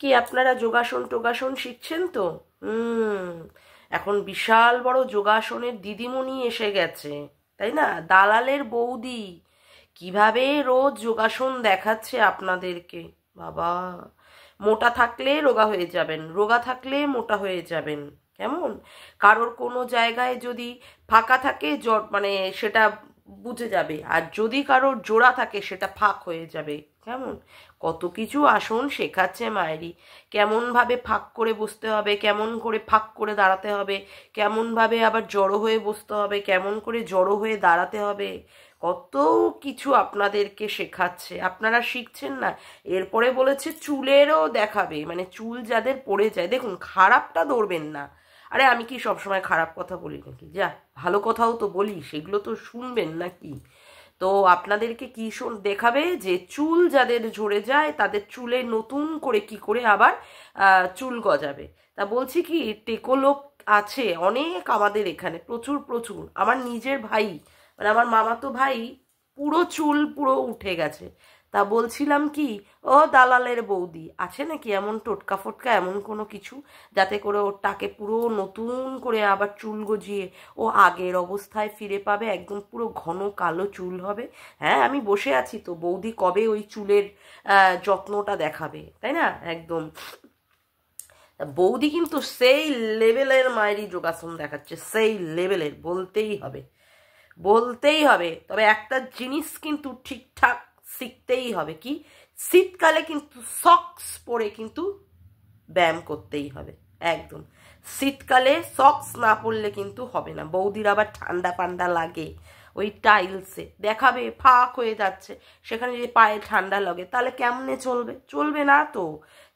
কি আপনারা যোগাসন টোগাসন শিখছেন তো? হুম। এখন বিশাল বড় যোগাসনের দিদিমণি এসে গেছে, তাই না? দালালের বৌদি কিভাবে রোজ যোগাসন দেখাচ্ছে আপনাদেরকে। বাবা, মোটা থাকলে রোগা হয়ে যাবেন, রোগা থাকলে মোটা হয়ে যাবেন। কেমন? কারোর কোনো জায়গায় যদি ফাঁকা থাকে মানে সেটা বুঝে যাবে, আর যদি কারোর জোড়া থাকে সেটা ফাঁক হয়ে যাবে। কেমন? কত কিছু আসন শেখাচ্ছে মায়েরি। কেমন ভাবে ফাঁক করে বসতে হবে, কেমন করে ফাঁক করে দাঁড়াতে হবে, কেমন ভাবে আবার জড়ো হয়ে বসতে হবে, কেমন করে জড়ো হয়ে দাঁড়াতে হবে, কত কিছু আপনাদেরকে শেখাচ্ছে। আপনারা শিখছেন না। এরপরে বলেছে চুলেরও দেখাবে, মানে চুল যাদের পড়ে যায়। দেখুন, খারাপটা ধরবেন না। আরে আমি কি সবসময় খারাপ কথা বলি নাকি? যা ভালো কথাও তো বলি, সেগুলো তো শুনবেন নাকি? তো আপনাদেরকে কি দেখাবে যে চুল যাদের ঝরে যায় তাদের চুলে নতুন করে কি করে আবার চুল গজাবে। তা বলছি কি, টেকো লোক আছে অনেক আমাদের এখানে, প্রচুর প্রচুর। আমার নিজের ভাই, মানে আমার মামাতো ভাই, পুরো চুল পুরো উঠে গেছে। তা বলছিলাম কি, ও দালালের বৌদি আছে নাকি এমন টোটকা ফোটকা, এমন কোনো কিছু যাতে করে ওর টাকে পুরো নতুন করে আবার চুল গজিয়ে ও আগের অবস্থায় ফিরে পাবে, একদম পুরো ঘন কালো চুল হবে। হ্যাঁ, আমি বসে আছি তো, বৌদি কবে ওই চুলের যত্নটা দেখাবে, তাই না? একদম বৌদি কিন্তু সেই লেভেলের মায়েরই যোগাসন দেখাচ্ছে, সেই লেভেলের, বলতেই হবে, বলতেই হবে। তবে একটা জিনিস কিন্তু ঠিকঠাক শিখতেই হবে, কি? শীতকালে কিন্তু সক্স পরে কিন্তু ব্যায়াম করতেই হবে, একদম। শীতকালে সক্স না পরলে কিন্তু হবে না। বৌদির আবার ঠান্ডা পান্ডা লাগে, ওই টাইলসে দেখাবে ফাঁক হয়ে যাচ্ছে, সেখানে যদি পায়ে ঠান্ডা লাগে তাহলে কেমনে চলবে? চলবে না তো।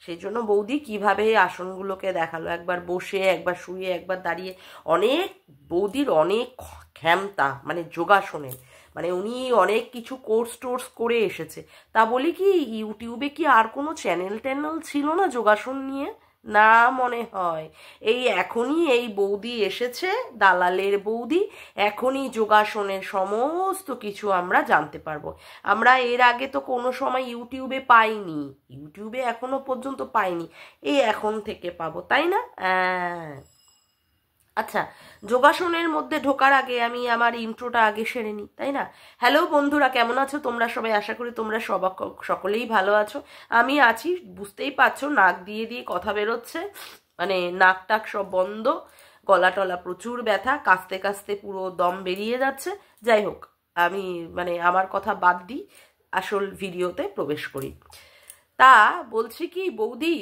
সেই জন্য বৌদি কিভাবে এই আসনগুলোকে দেখালো, একবার বসে, একবার শুয়ে, একবার দাঁড়িয়ে। অনেক, বৌদির অনেক ক্ষমতা, মানে যোগাসনের, মানে উনি অনেক কিছু কোর্স টোর্স করে এসেছে। তা বলি কি, ইউটিউবে কি আর কোনো চ্যানেল ট্যানেল ছিল না যোগাসন নিয়ে? না, মনে হয় এই এখনই এই বৌদি এসেছে, দালালের বৌদি। এখনই যোগাসনের সমস্ত কিছু আমরা জানতে পারবো। আমরা এর আগে তো কোনো সময় ইউটিউবে পাইনি, ইউটিউবে এখনো পর্যন্ত পাইনি, এই এখন থেকে পাবো, তাই না? আচ্ছা, যোগাসনের মধ্যে ঢোকার আগে আমি আমার ইন্ট্রোটা আগে সেরে নিই, তাই না? হ্যালো বন্ধুরা, কেমন আছো তোমরা সবাই? আশা করি তোমরা সকলেই ভালো আছো। আমি আছি, বুঝতেই পারছো, নাক দিয়ে দিয়ে কথা বেরোচ্ছে, মানে নাক টাক সব বন্ধ, গলা টলা প্রচুর ব্যথা, কাশতে কাশতে পুরো দম বেরিয়ে যাচ্ছে। যাই হোক, আমি মানে আমার কথা বাদ দিই, আসল ভিডিওতে প্রবেশ করি। তা বলছি কি বৌদি,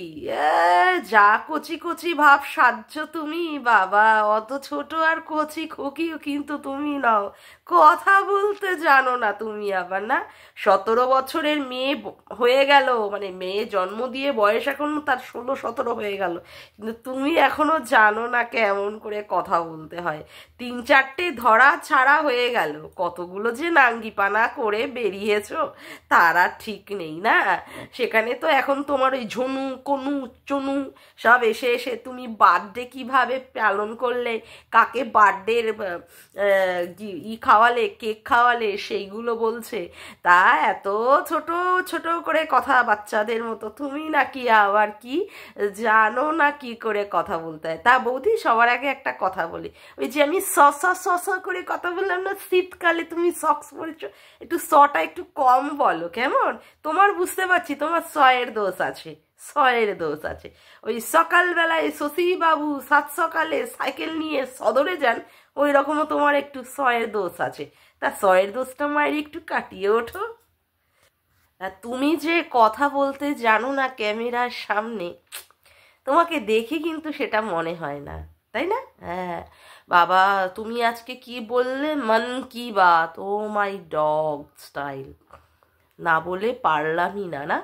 যা কচি কচি ভাব সাজছ তুমি, বাবা অত ছোট আর কচি খোকিও কিন্তু তুমি নাও। কথা বলতে জানো না তুমি আবার, না? 17 বছরের মেয়ে হয়ে গেল, মানে মেয়ে জন্ম দিয়ে বয়স এখন তার 16-17 হয়ে গেল, কিন্তু তুমি এখনো জানো না কেমন করে কথা বলতে হয়। 3-4টে ধরা ছাড়া হয়ে গেল, কতগুলো যে নাঙ্গিপানা করে বেরিয়েছো তার আর ঠিক নেই, না? সেখানে তো এখন তোমার ওই ঝনু কনু চনু সব এসে এসে তুমি বার্থডে কিভাবে পালন করলে, কাকে বার্থডের খাওয়ালে, কেক খাওয়ালে, সেইগুলো বলছে। তা এত ছোট ছোট করে কথা, বাচ্চাদের মতো। তুমি নাকি আবার কি জানো না কি করে কথা বলতে হয়? তা বৌদি, সবার আগে একটা কথা বলি, ওই যে আমি স করে কথা বললাম না, শীতকালে তুমি সক্স পরেছো, একটু সটা একটু কম বলো, কেমন? তোমার বুঝতে পারছি তোমার সয়ের দোষ আছে, সয়ের দোষ আছে। ওই সকালবেলায় শশীবাবু 7 সকালে সাইকেল নিয়ে সদরে যান, ওই রকমও তোমার একটু সয়ের দোষ আছে। তা সয়ের দোষটা মায়ের একটু কাটিয়ে ওঠো। আর তুমি যে কথা বলতে জানো না ক্যামেরার সামনে, তোমাকে দেখে কিন্তু সেটা মনে হয় না, তাই না? হ্যাঁ বাবা, তুমি আজকে কি বললে, মন কি বাত, ও মাই ডগ স্টাইল, না বলে পারলামই না, না?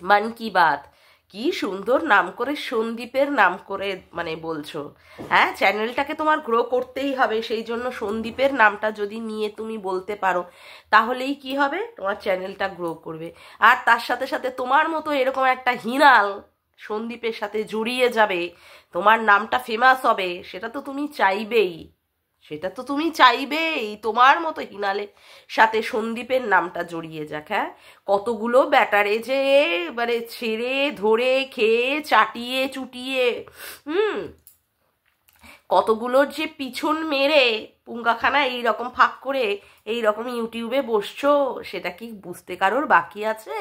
মন কি বাত, কি সুন্দর নাম করে, সন্দীপের নাম করে মানে বলছো। হ্যাঁ, চ্যানেলটাকে তোমার গ্রো করতেই হবে, সেই জন্য সন্দীপের নামটা যদি নিয়ে তুমি বলতে পারো, তাহলেই কি হবে, তোমার চ্যানেলটা গ্রো করবে। আর তার সাথে সাথে তোমার মতো এরকম একটা হিনাল সন্দীপের সাথে জড়িয়ে যাবে, তোমার নামটা ফেমাস হবে, সেটা তো তুমি চাইবেই, সেটা তো তুমি চাইবেই তোমার মতো হিনালের সাথে সন্দীপের নামটা জড়িয়ে যাক। হ্যাঁ, কতগুলো ব্যাটারে যে মানে ছেড়ে ধরে খেয়ে চাটিয়ে চুটিয়ে কতগুলোর যে পিছন মেরে পুঙ্গাখানা এইরকম ফাঁক করে এইরকম ইউটিউবে বসছো, সেটা কি বুঝতে কারোর বাকি আছে?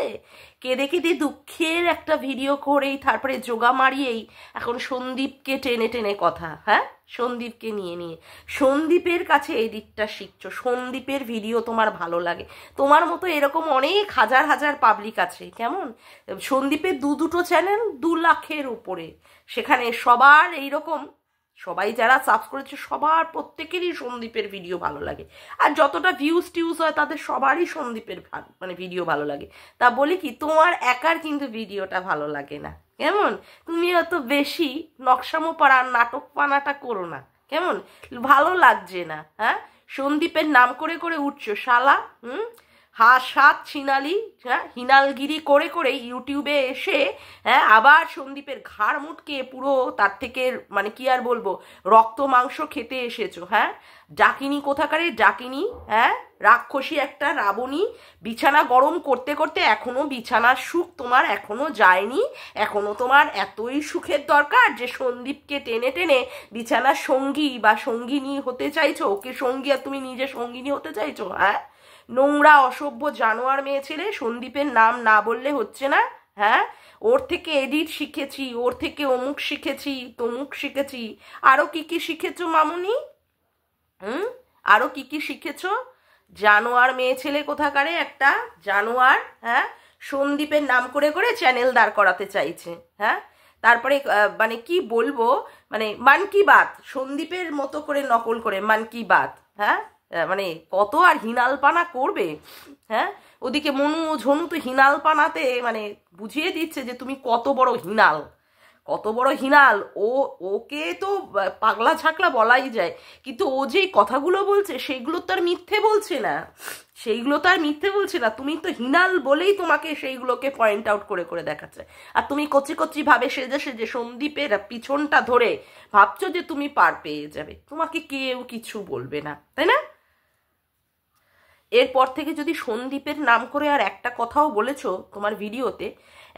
কেঁদে কেঁদে দুঃখের একটা ভিডিও করেই তারপরে যোগা মারিয়েই এখন সন্দীপকে টেনে টেনে কথা। হ্যাঁ, সন্দীপকে নিয়ে নিয়ে সন্দীপের কাছে এডিটটা শিখছো, সন্দীপের ভিডিও তোমার ভালো লাগে। তোমার মতো এরকম অনেক হাজার হাজার পাবলিক আছে। কেমন সন্দীপের দুটো চ্যানেল 2 লাখের উপরে, সেখানে সবার এইরকম সবাই যারা সাবস্ক্রাইব করেছে সবার প্রত্যেকেরই সন্দীপের ভিডিও ভালো লাগে। আর যতটা ভিউজ টিউজ হয় তাদের সবারই সন্দীপের মানে ভিডিও ভালো লাগে। তা বলি কি, তোমার একার কিন্তু ভিডিওটা ভালো লাগে না। কেমন তুমি অত বেশি নকশামো পাড়া নাটক পানাটা করো না, কেমন ভালো লাগছে না। হ্যাঁ, সন্দীপের নাম করে করে উঠছো শালা। হাত ছিনালি, হ্যাঁ, হিনালগিরি করে করে ইউটিউবে এসে, হ্যাঁ, আবার সন্দীপের ঘাড় মুটকে পুরো তার থেকে মানে কি আর বলবো রক্ত মাংস খেতে এসেছো। হ্যাঁ, ডাকিনী কোথাকারে ডাকিনী, হ্যাঁ, রাক্ষসী একটা রাবণী। বিছানা গরম করতে করতে এখনো বিছানার সুখ তোমার এখনো যায়নি। এখনো তোমার এতই সুখের দরকার যে সন্দীপকে টেনে টেনে বিছানার সঙ্গী বা সঙ্গিনী হতে চাইছো, ওকে সঙ্গী আর তুমি নিজে সঙ্গিনী হতে চাইছো। হ্যাঁ, নোংরা অসভ্য জানোয়ার মেয়ে ছেলে, সন্দীপের নাম না বললে হচ্ছে না। হ্যাঁ, ওর থেকে এডিট শিখেছি, ওর থেকে অমুক শিখেছি, তমুক শিখেছি। আরো কি কি শিখেছো মামুনি? আরো কি কি শিখেছো? জানোয়ার মেয়ে ছেলে কোথাকারে একটা জানোয়ার। হ্যাঁ, সন্দীপের নাম করে করে চ্যানেল দাঁড় করাতে চাইছে। হ্যাঁ, তারপরে মানে কি বলবো, মানে মান কি বাত সন্দীপের মতো করে নকল করে মান কি বাত। হ্যাঁ, মানে কত আর হিনালপানা করবে। হ্যাঁ, ওদিকে মনু ঝনু তো হিনালপানাতে মানে বুঝিয়ে দিচ্ছে যে তুমি কত বড় হিনাল, কত বড় হিনাল। ওকে তো পাগলা ছাকলা বলাই যায়, কিন্তু ও যে কথাগুলো বলছে সেইগুলো তো আর মিথ্যে বলছে না, সেইগুলো তো আর মিথ্যে বলছে না। তুমি তো হিনাল বলেই তোমাকে সেইগুলোকে পয়েন্ট আউট করে করে দেখাচ্ছে। আর তুমি কচি কচি ভাবে সেজে সেজে সন্দীপের পিছনটা ধরে ভাবছো যে তুমি পার পেয়ে যাবে। তোমাকে কেউ কিছু বলবে না, তাই না? এরপর থেকে যদি সন্দীপের নাম করে আর একটা কথাও বলেছো তোমার ভিডিওতে,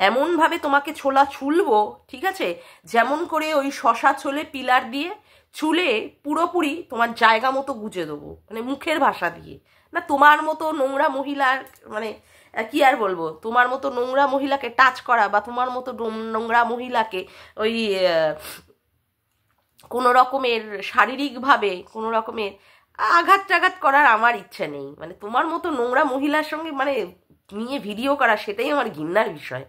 এমনভাবে তোমাকে ছোলা ছুলবো, ঠিক আছে, যেমন করে ওই শশা ছোলে পিলার দিয়ে চুলে পুরোপুরি তোমার জায়গা মতো গুজে দেবো, মানে মুখের ভাষা দিয়ে। না, তোমার মতো নোংরা মহিলার মানে কি আর বলবো, তোমার মতো নোংরা মহিলাকে টাচ করা বা তোমার মতো নোংরা মহিলাকে ওই কোনো রকমের শারীরিকভাবে কোনো রকমের আঘাত টাঘাত করার আমার ইচ্ছা নেই। মানে তোমার মতো নোংরা মহিলার সঙ্গে মানে নিয়ে ভিডিও করা, সেটাই আমার ঘৃণার বিষয়।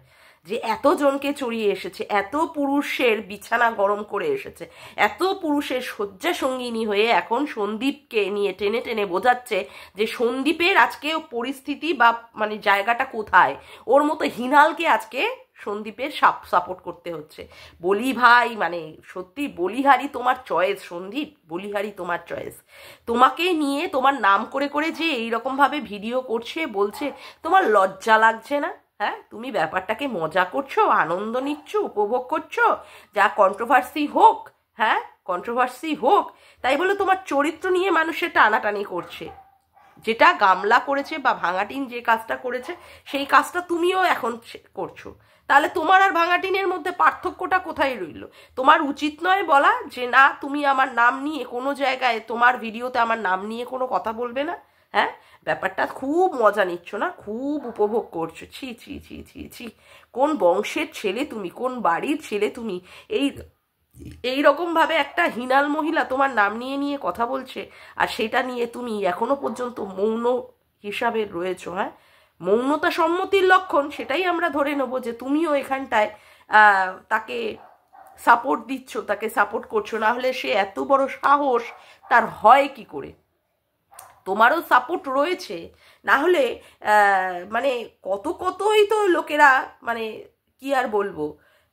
যে এতজনকে চড়িয়ে এসেছে, এত পুরুষের বিছানা গরম করে এসেছে, এত পুরুষের শয্যা সঙ্গিনী হয়ে এখন সন্দীপকে নিয়ে টেনে টেনে বোঝাচ্ছে যে সন্দীপের আজকে পরিস্থিতি বা মানে জায়গাটা কোথায়। ওর মতো হিনালকে আজকে সন্দীপের সাপোর্ট করতে হচ্ছে। বলি ভাই, মানে সত্যি বলিহারি তোমার চয়েস সন্দীপ, বলিহারি তোমার চয়েস। তোমাকে নিয়ে তোমার নাম করে করে যে এইরকমভাবে ভিডিও করছে বলছে, তোমার লজ্জা লাগছে না? হ্যাঁ, তুমি ব্যাপারটাকে মজা করছো, আনন্দ নিচ্ছ, উপভোগ করছো, যা কন্ট্রোভার্সি হোক। হ্যাঁ, কন্ট্রোভার্সি হোক, তাই বলে তোমার চরিত্র নিয়ে মানুষের টানাটানি করছে। যেটা গামলা করেছে বা ভাঙাটিন যে কাজটা করেছে সেই কাজটা তুমিও এখন করছো। তাহলে তোমার আর ভাঙাটিনের মধ্যে পার্থক্যটা কোথায় রইল? তোমার উচিত নয় বলা যে না, তুমি আমার নাম নিয়ে কোনো জায়গায় তোমার ভিডিওতে আমার নাম নিয়ে কোনো কথা বলবে না? হ্যাঁ, ব্যাপারটা খুব মজা নিচ্ছ না, খুব উপভোগ করছো। ছি ছি ছি ছি ছি, কোন বংশের ছেলে তুমি, কোন বাড়ির ছেলে তুমি? এইরকমভাবে একটা হিনাল মহিলা তোমার নাম নিয়ে নিয়ে কথা বলছে, আর সেটা নিয়ে তুমি এখনো পর্যন্ত মৌন হিসাবে রয়েছো। হ্যাঁ, মৌনতা সম্মতির লক্ষণ, সেটাই আমরা ধরে নেবো যে তুমিও এখানটায় তাকে সাপোর্ট দিচ্ছ, তাকে সাপোর্ট করছো। না হলে সে এত বড় সাহস তার হয় কি করে? তোমারও সাপোর্ট রয়েছে, না হলে মানে কতই তো লোকেরা মানে কি আর বলবো,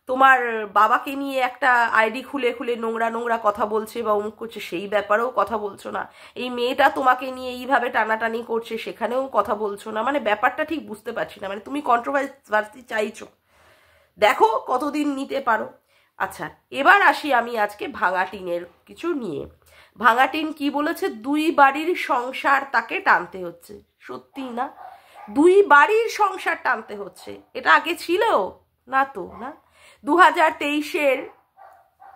তোমার বাবাকে নিয়ে একটা আইডি খুলে খুলে নোংরা নোংরা কথা বলছে বা অমুক করছে, সেই ব্যাপারেও কথা বলছো না। এই মেয়েটা তোমাকে নিয়ে এইভাবে টানাটানি করছে, সেখানেও কথা বলছো না। মানে ব্যাপারটা ঠিক বুঝতে পারছি না। মানে তুমি কন্ট্রোভার্সি চাইছো, দেখো কতদিন নিতে পারো। আচ্ছা, এবার আসি আমি আজকে ভাঙাটিনের কিছু নিয়ে। ভাঙাটিন কি বলেছে, 2 বাড়ির সংসার তাকে টানতে হচ্ছে। সত্যি না? 2 বাড়ির সংসার টানতে হচ্ছে। এটা আগে ছিল না তো, না? 2023-এর,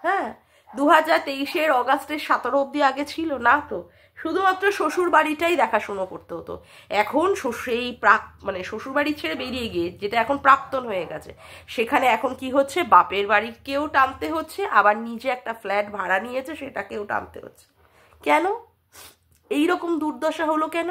হ্যাঁ, 2023-এর অগাস্টের 17 অব্দি আগে ছিল না তো? শুধুমাত্র শ্বশুর বাড়িটাই দেখাশুনো করতে হতো। এখন সেই মানে শ্বশুর বাড়ি ছেড়ে বেরিয়ে গিয়ে, যেটা এখন প্রাক্তন হয়ে গেছে, সেখানে এখন কি হচ্ছে, বাপের বাড়িকেও টানতে হচ্ছে, আবার নিজে একটা ফ্ল্যাট ভাড়া নিয়েছে সেটাকেও টানতে হচ্ছে। কেন এইরকম দুর্দশা হলো কেন?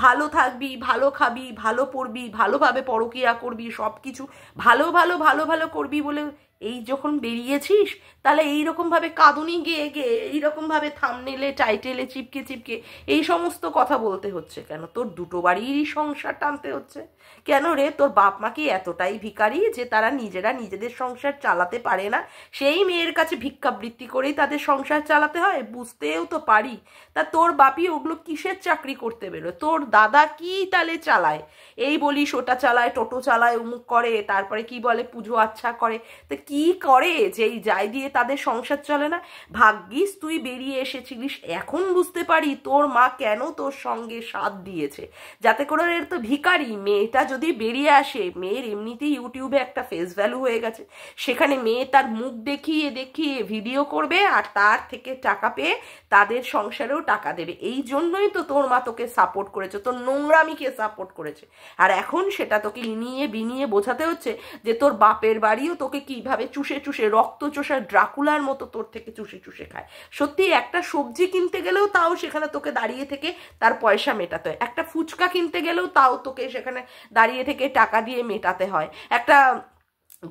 ভালো থাকবি, ভালো খাবি, ভালো পড়বি, ভালোভাবে পরকিয়া করবি, সব কিছু ভালো ভালো ভালো ভালো করবি বলে এই যখন বেরিয়েছিস, তাহলে এইরকমভাবে কাঁদুনি গেয়ে গেয়ে, এইরকমভাবে থাম্বনেলে টাইটেলে চিপকে চিপকে এই সমস্ত কথা বলতে হচ্ছে কেন? তোর 2 বাড়িরই সংসার টানতে হচ্ছে কেন রে? তোর বাপ মা কি এতটাই ভিখারি যে তারা নিজেরা নিজেদের সংসার চালাতে পারে না? সেই মেয়ের কাছে ভিক্ষাবৃত্তি করেই তাদের সংসার চালাতে হয়? বুঝতেও তো পারি। তা তোর বাপি ওগুলো কিসের চাকরি করতে বেরোয়? তোর দাদা কি তালে চালায়? এই বলিস ওটা চালায়, টোটো চালায়, অমুক করে, তারপরে কি বলে পুজো আচ্ছা করে। তা কি করে যেই যাই দিয়ে তাদের সংসার চলে না? ভাগ্যিস তুই বেরিয়ে এসেছিলিস। এখন বুঝতে পারি তোর মা কেন তোর সঙ্গে সাথ দিয়েছে, যাতে করে এর তো ভিখারি মেয়েটা যদি বেরিয়ে আসে, মেয়ের এমনিতেই ইউটিউবে একটা ফেস ভ্যালু হয়ে গেছে, সেখানে মেয়ে তার মুখ দেখিয়ে দেখিয়ে ভিডিও করবে আর তার থেকে টাকা পেয়ে তাদের সংসারেও টাকা দেবে। এই জন্যই তো তোর মা তোকে সাপোর্ট করেছে, তোর নোংরামিকে সাপোর্ট করেছে। আর এখন সেটা তোকে ইনিয়ে বিনিয়ে বোঝাতে হচ্ছে যে তোর বাপের বাড়িও তোকে কিভাবে চুষে চুষে, রক্ত চোষা ড্রাকুলার মতো তোর থেকে চুষে চুষে খায়। সত্যি একটা সবজি কিনতে গেলেও তাও সেখানে তোকে দাঁড়িয়ে থেকে তার পয়সা মেটাতে হয়। একটা ফুচকা কিনতে গেলেও তাও তোকে সেখানে দাঁড়িয়ে থেকে টাকা দিয়ে মেটাতে হয়। একটা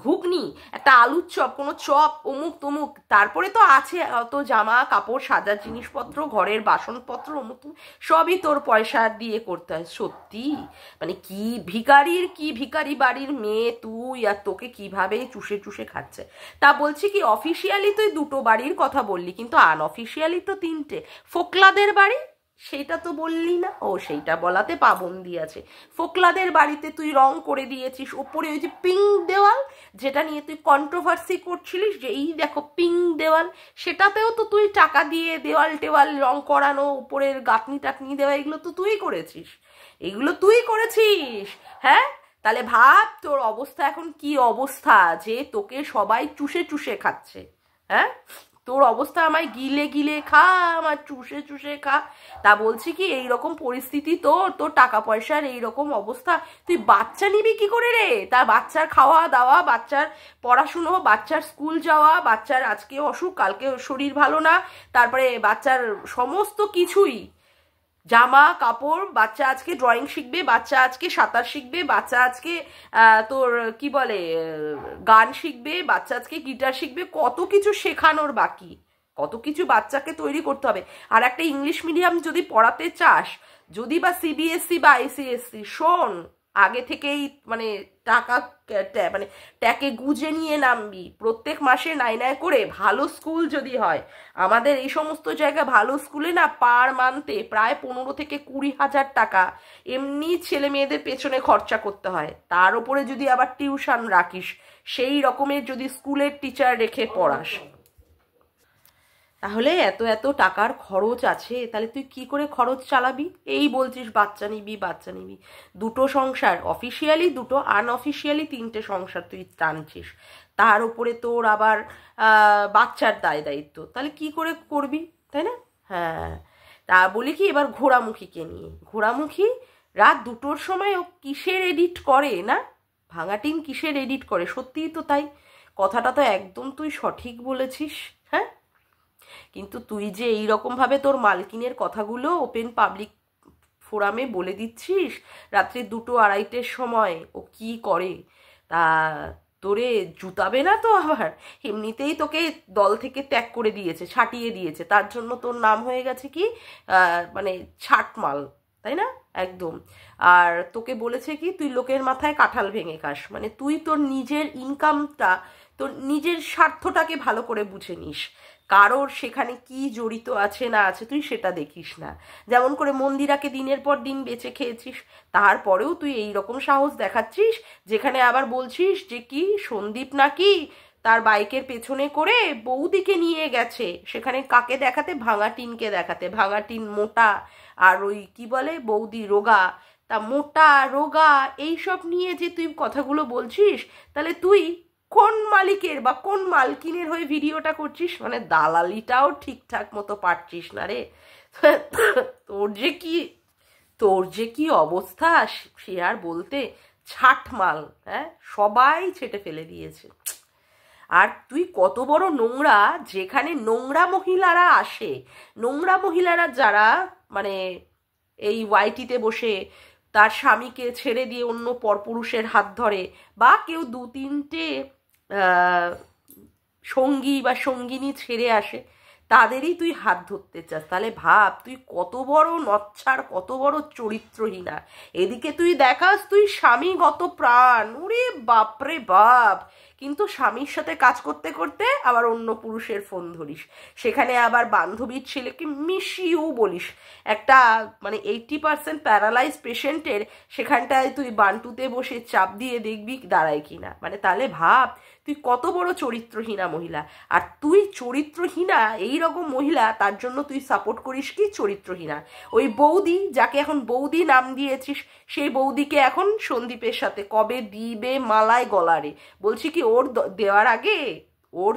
ঘুগনি, একটা আলুর চপ, কোনো চপ, অমুক তমুক, তারপরে তো আছে অত জামা কাপড়, সাজার জিনিসপত্র, ঘরের বাসনপত্র, অমুক সবই তোর পয়সা দিয়ে করতে হয়। সত্যি মানে কি ভিখারির, কি ভিখারি বাড়ির মেয়ে তুই, আর তোকে কিভাবে চুষে চুষে খাচ্ছে। তা বলছি কি, অফিসিয়ালি তুই 2 বাড়ির কথা বললি, কিন্তু আনঅফিসিয়ালি তো 3টে। ফোকলাদের বাড়ি সেইটা তো বললি না। ও, সেইটা বলাতে পাবন্দি আছে। ফোকলাদের বাড়িতে তুই রং করে দিয়েছিস, ওপরে ওই যে পিঙ্ক দেওয়াল, যেটা নিয়ে তুই কন্ট্রোভার্সি করছিলিস যে এই দেখো পিঙ্ক দেওয়াল, সেটাতেও তো তুই টাকা দিয়ে দেওয়াল টেওয়াল রং করানো, উপরের গাঁথনি টাকনি দেওয়া, এগুলো তো তুই করেছিস, এগুলো তুই করেছিস। হ্যাঁ, তাহলে ভাব তোর অবস্থা এখন কি অবস্থা, যে তোকে সবাই চুষে চুষে খাচ্ছে। হ্যাঁ, তোর অবস্থা আমায় গিলে গিলে খা, আমার চুষে চুষে খা। তা বলছি কি, এইরকম পরিস্থিতি তোর, তোর টাকা পয়সার এইরকম অবস্থা, তুই বাচ্চা নিবি কি করে রে? তার বাচ্চার খাওয়া দাওয়া, বাচ্চার পড়াশুনো, বাচ্চার স্কুল যাওয়া, বাচ্চার আজকে অসুখ কালকে শরীর ভালো না, তারপরে বাচ্চার সমস্ত কিছুই, জামা কাপড়, বাচ্চা আজকে ড্রয়িং শিখবে, বাচ্চা আজকে সাঁতার শিখবে, বাচ্চা আজকে তোর কি বলে গান শিখবে, বাচ্চা আজকে গিটার শিখবে, কত কিছু শেখানোর বাকি, কত কিছু বাচ্চাকে তৈরি করতে হবে। আর একটা ইংলিশ মিডিয়াম যদি পড়াতে চাস, যদি বা সিবিএসসি বা আইসিএসসি, শোন, আগে থেকেই মানে টাকা মানে ট্যাকে গুজে নিয়ে নামবি, প্রত্যেক মাসে নাই নাই করে ভালো স্কুল যদি হয়, আমাদের এই সমস্ত জায়গায় ভালো স্কুলে না পার মান্থে প্রায় 15 থেকে 20 হাজার টাকা এমনি ছেলে মেয়েদের পেছনে খরচা করতে হয়। তার উপরে যদি আবার টিউশন রাখিস, সেই রকমের যদি স্কুলের টিচার রেখে পড়াস, তাহলে এত এত টাকার খরচ আছে, তাহলে তুই কি করে খরচ চালাবি? এই বলছিস বাচ্চা নিবি বাচ্চা নিবি, 2 সংসার, অফিসিয়ালি 2, আনঅফিসিয়ালি 3টে সংসার তুই টানছিস, তার উপরে তোর আবার বাচ্চার দায় দায়িত্ব, তাহলে কি করে করবি, তাই না? হ্যাঁ, তা বলি কি, এবার ঘোড়ামুখীকে নিয়ে, ঘোড়ামুখী রাত 2টোর সময় ও কিসের এডিট করে না, ভাঙাটিং কিসের এডিট করে? সত্যিই তো তাই, কথাটা তো একদম তুই সঠিক বলেছিস। হ্যাঁ, কিন্তু তুই যে এইরকমভাবে তোর মালকিনের কথাগুলো ওপেন পাবলিক ফোরামে বলে দিচ্ছিস রাত্রি 2-2-2:30-টের সময়, ও কি করে? তা তোরে জুতাবে না তো আবার? এমনিতেই তোকে দল থেকে ত্যাগ করে দিয়েছে, ছাটিয়ে দিয়েছে, তার জন্য তোর নাম হয়ে গেছে কি মানে ছাটমাল, তাই না? একদম। আর তোকে বলেছে কি, তুই লোকের মাথায় কাঁঠাল ভেঙে খাস, মানে তুই তোর নিজের ইনকামটা, তোর নিজের স্বার্থটাকে ভালো করে বুঝে নিস, কারোর সেখানে কি জড়িত আছে না আছে তুই সেটা দেখিস না। যেমন করে মন্দিরাকে দিনের পর দিন বেঁচে খেয়েছিস, তারপরেও তুই এই রকম সাহস দেখাচ্ছিস, যেখানে আবার বলছিস যে কি সন্দীপ নাকি তার বাইকের পেছনে করে বৌদিকে নিয়ে গেছে সেখানে কাকে দেখাতে, ভাঙা টিনকে দেখাতে। ভাঙা টিন মোটা আর ওই কি বলে বৌদি রোগা। তা মোটা রোগা এইসব নিয়ে যে তুই কথাগুলো বলছিস, তাহলে তুই কোন মালিকের বা কোন মালকিনের হয়ে ভিডিওটা করছিস? মানে দালালিটাও ঠিকঠাক মতো পারছিস না রে। তোর যে কি তোর যে কি অবস্থা সে আর বলতে। ছাট মাল, হ্যাঁ, সবাই ছেটে ফেলে দিয়েছে। আর তুই কত বড় নোংরা, যেখানে নোংরা মহিলারা আসে, নোংরা মহিলারা যারা মানে এই ওয়াইটিতে বসে তার স্বামীকে ছেড়ে দিয়ে অন্য পরপুরুষের হাত ধরে, বা কেউ দু তিনটে সঙ্গী বা সঙ্গিনী ছেড়ে আসে, তাদেরই তুই হাত ধরতে চাস। তাহলে ভাব তুই কত বড় নচ্ছার, কত বড় চরিত্রহীনা। এদিকে তুই দেখাস তুই স্বামীগত প্রাণ, ওরে বাপরে বাপ, কিন্তু স্বামীর সাথে কাজ করতে করতে আবার অন্য পুরুষের ফোন ধরিস, সেখানে আবার বান্ধবীর ছেলেকে মিশিয়েও বলিস। একটা মানে 80% প্যারালাইজ পেশেন্টের সেখানটায় তুই বান্টুতে বসে চাপ দিয়ে দেখবি দাঁড়ায় কিনা। মানে তাহলে ভাব তুই কত বড় চরিত্রহীনা মহিলা। আর তুই চরিত্রহীনা এই রকম মহিলা, তার জন্য তুই সাপোর্ট করিস কি চরিত্রহীনা। ওই বৌদি, যাকে এখন বৌদি নাম দিয়েছিস, সেই বৌদিকে এখন সন্দীপের সাথে কবে দিবে মালায় গলারে। বলছি কি ওর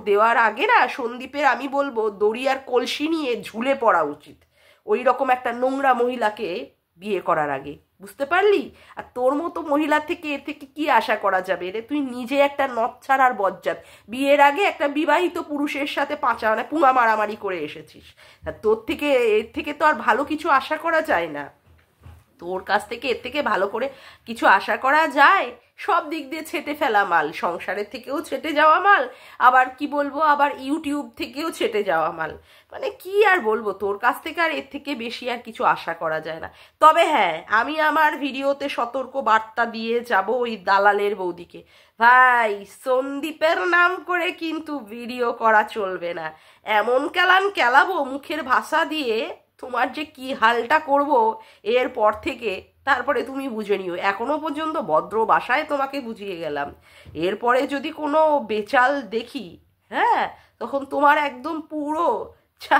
দেওয়ার আগে না সন্দীপের আমি বলবো দড়ি আর কলসি নিয়ে ঝুলে পড়া উচিত, ওই রকম একটা নোংরা মহিলাকে বিয়ে করার আগে। বুঝতে পারলি? আর তোর মতো মহিলা থেকে এর থেকে কি আশা করা যাবে রে? তুই নিজে একটা নচ্ছার আর বজ্জাত, বিয়ের আগে একটা বিবাহিত পুরুষের সাথে মানে পুঙা মারামারি করে এসেছিস। তোর থেকে এর থেকে তো আর ভালো কিছু আশা করা যায় না। তোর কাছ থেকে এর থেকে ভালো করে কিছু আশা করা যায়? সব দিক দিয়ে ছেটে ফেলা মাল, সংসারের থেকেও ছেটে যাওয়া মাল, আবার কি বলবো, আবার ইউটিউব থেকেও ছেটে যাওয়া মাল। মানে কি আর বলবো, তোর কাছ থেকে আর এর থেকে বেশি আর কিছু আশা করা যায় না। তবে হ্যাঁ, আমি আমার ভিডিওতে সতর্ক বার্তা দিয়ে যাব ওই দালালের বৌদিকে, ভাই সন্দীপের নাম করে কিন্তু ভিডিও করা চলবে না। এমন কেলাবো মুখের ভাষা দিয়ে, তোমার যে কি হালটা করব এরপর থেকে, তারপরে তুমি বুঝে নিও। এখনো পর্যন্ত ভদ্র ভাষায় তোমাকে বুঝিয়ে গেলাম, এরপরে যদি কোনো বেচাল দেখি, হ্যাঁ, তখন তোমার একদম পুরো যা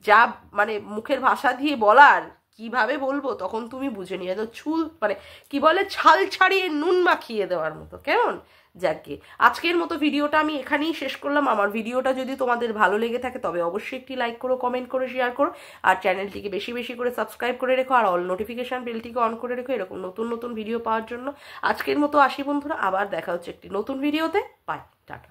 যা মানে মুখের ভাষা দিয়ে বলার কিভাবে বলবো তখন তুমি বুঝে নিয়ে তো ছুল মানে কি বলে ছাল ছাড়িয়ে নুন মাখিয়ে দেওয়ার মতো। কেমন? যাকে আজকের মতো ভিডিওটা আমি এখানেই শেষ করলাম। আমার ভিডিওটা যদি তোমাদের ভালো লেগে থাকে তবে অবশ্যই একটি লাইক করো, কমেন্ট করো, শেয়ার করো, আর চ্যানেলটিকে বেশি বেশি করে সাবস্ক্রাইব করে রেখো, আর অল নোটিফিকেশান বেলটিকে অন করে রেখো এরকম নতুন নতুন ভিডিও পাওয়ার জন্য। আজকের মতো আসি বন্ধুরা, আবার দেখা হচ্ছে একটি নতুন ভিডিওতে। Bye, tata.